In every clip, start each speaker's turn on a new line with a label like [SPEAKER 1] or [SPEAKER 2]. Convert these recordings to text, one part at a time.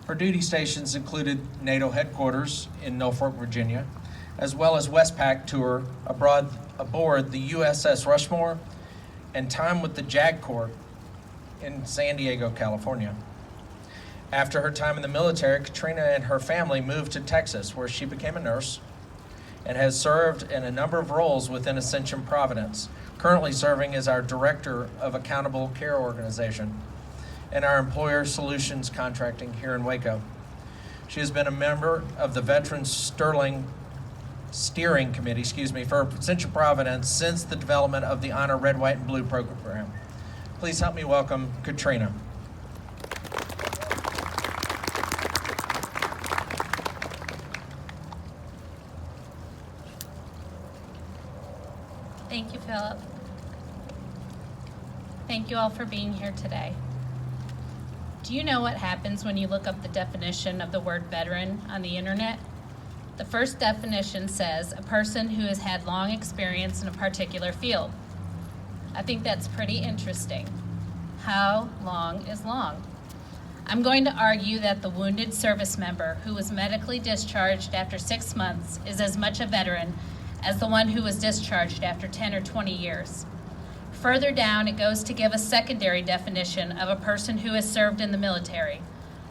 [SPEAKER 1] Her duty stations included NATO headquarters in Norfolk, Virginia, as well as Westpac tour aboard the USS Rushmore and time with the JAG Corps in San Diego, California. After her time in the military, Katrina and her family moved to Texas, where she became a nurse and has served in a number of roles within Ascension Providence, currently serving as our Director of Accountable Care Organization and our Employer Solutions Contracting here in Waco. She has been a member of the Veterans Steering Committee, for Ascension Providence since the development of the Honor Red, White, and Blue program. Please help me welcome Katrina.
[SPEAKER 2] Thank you, Philip. Thank you all for being here today. Do you know what happens when you look up the definition of the word veteran on the internet? The first definition says a person who has had long experience in a particular field. I think that's pretty interesting. How long is long? I'm going to argue that the wounded service member who was medically discharged after 6 months is as much a veteran as the one who was discharged after 10 or 20 years. Further down, it goes to give a secondary definition of a person who has served in the military.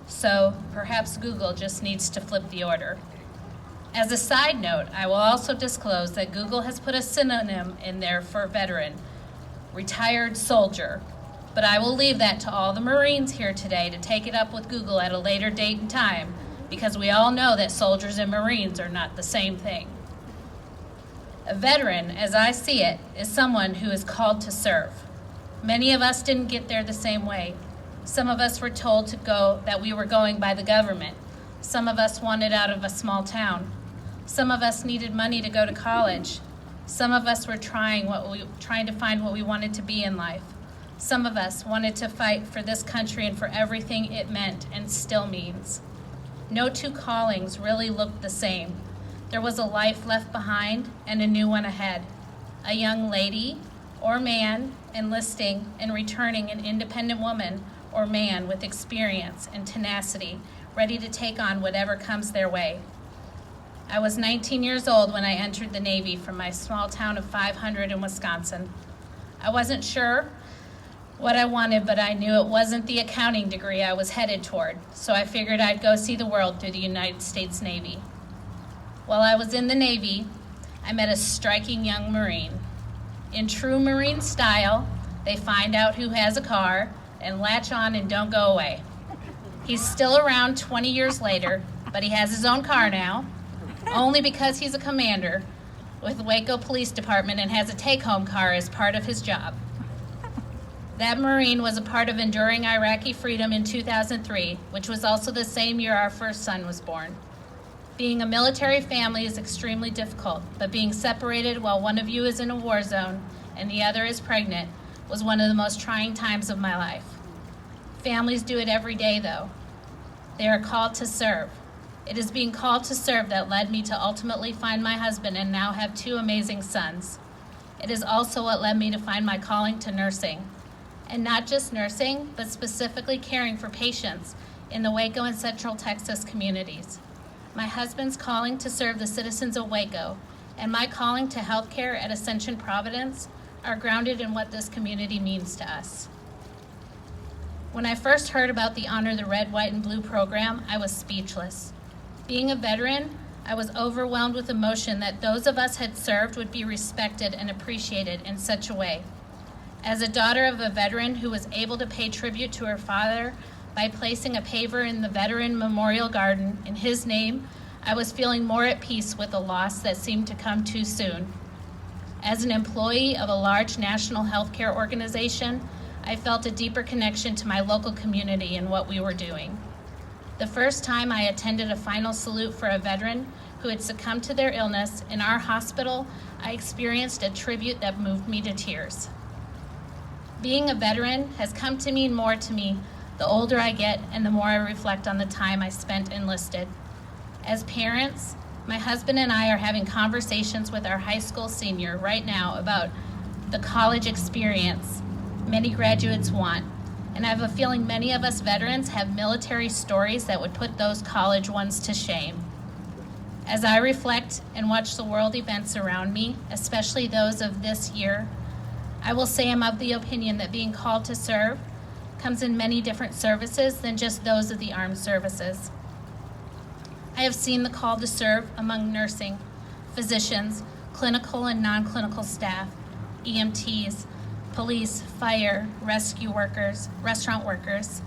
[SPEAKER 2] So perhaps Google just needs to flip the order. As a side note, I will also disclose that Google has put a synonym in there for veteran, retired soldier. But I will leave that to all the Marines here today to take it up with Google at a later date and time, because we all know that soldiers and Marines are not the same thing. A veteran, as I see it, is someone who is called to serve. Many of us didn't get there the same way. Some of us were told that we were going by the government. Some of us wanted out of a small town. Some of us needed money to go to college. Some of us were trying to find what we wanted to be in life. Some of us wanted to fight for this country and for everything it meant and still means. No two callings really looked the same. There was a life left behind and a new one ahead. A young lady or man enlisting and returning an independent woman or man with experience and tenacity, ready to take on whatever comes their way. I was 19 years old when I entered the Navy from my small town of 500 in Wisconsin. I wasn't sure what I wanted, but I knew it wasn't the accounting degree I was headed toward, so I figured I'd go see the world through the United States Navy. While I was in the Navy, I met a striking young Marine. In true Marine style, they find out who has a car and latch on and don't go away. He's still around 20 years later, but he has his own car now, only because he's a commander with the Waco Police Department and has a take-home car as part of his job. That Marine was a part of enduring Iraqi freedom in 2003, which was also the same year our first son was born. Being a military family is extremely difficult, but being separated while one of you is in a war zone and the other is pregnant was one of the most trying times of my life. Families do it every day, though. They are called to serve. It is being called to serve that led me to ultimately find my husband and now have 2 amazing sons. It is also what led me to find my calling to nursing. And not just nursing, but specifically caring for patients in the Waco and Central Texas communities. My husband's calling to serve the citizens of Waco and my calling to healthcare at Ascension Providence are grounded in what this community means to us. When I first heard about the Honor the Red, White, and Blue program, I was speechless. Being a veteran, I was overwhelmed with emotion that those of us had served would be respected and appreciated in such a way. As a daughter of a veteran who was able to pay tribute to her father by placing a paver in the Veteran Memorial Garden in his name, I was feeling more at peace with a loss that seemed to come too soon. As an employee of a large national healthcare organization, I felt a deeper connection to my local community and what we were doing. The first time I attended a final salute for a veteran who had succumbed to their illness in our hospital, I experienced a tribute that moved me to tears. Being a veteran has come to mean more to me the older I get and the more I reflect on the time I spent enlisted. As parents, my husband and I are having conversations with our high school senior right now about the college experience many graduates want And I have a feeling many of us veterans have military stories that would put those college ones to shame. As I reflect and watch the world events around me, especially those of this year, I will say I'm of the opinion that being called to serve comes in many different services than just those of the armed services. I have seen the call to serve among nursing, physicians, clinical and non-clinical staff, EMTs, police, fire, rescue workers, restaurant workers,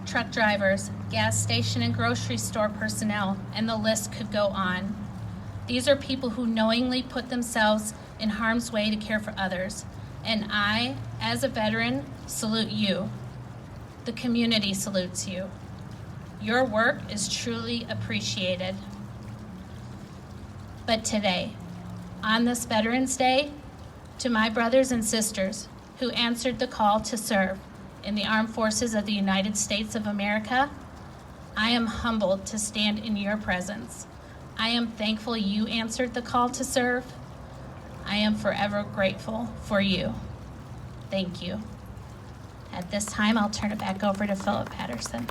[SPEAKER 2] truck drivers, gas station and grocery store personnel, and the list could go on. These are people who knowingly put themselves in harm's way to care for others. And I, as a veteran, salute you. The community salutes you. Your work is truly appreciated. But today, on this Veterans Day, to my brothers and sisters who answered the call to serve in the armed forces of the United States of America, I am humbled to stand in your presence. I am thankful you answered the call to serve. I am forever grateful for you. Thank you. At this time, I'll turn it back over to Philip Patterson.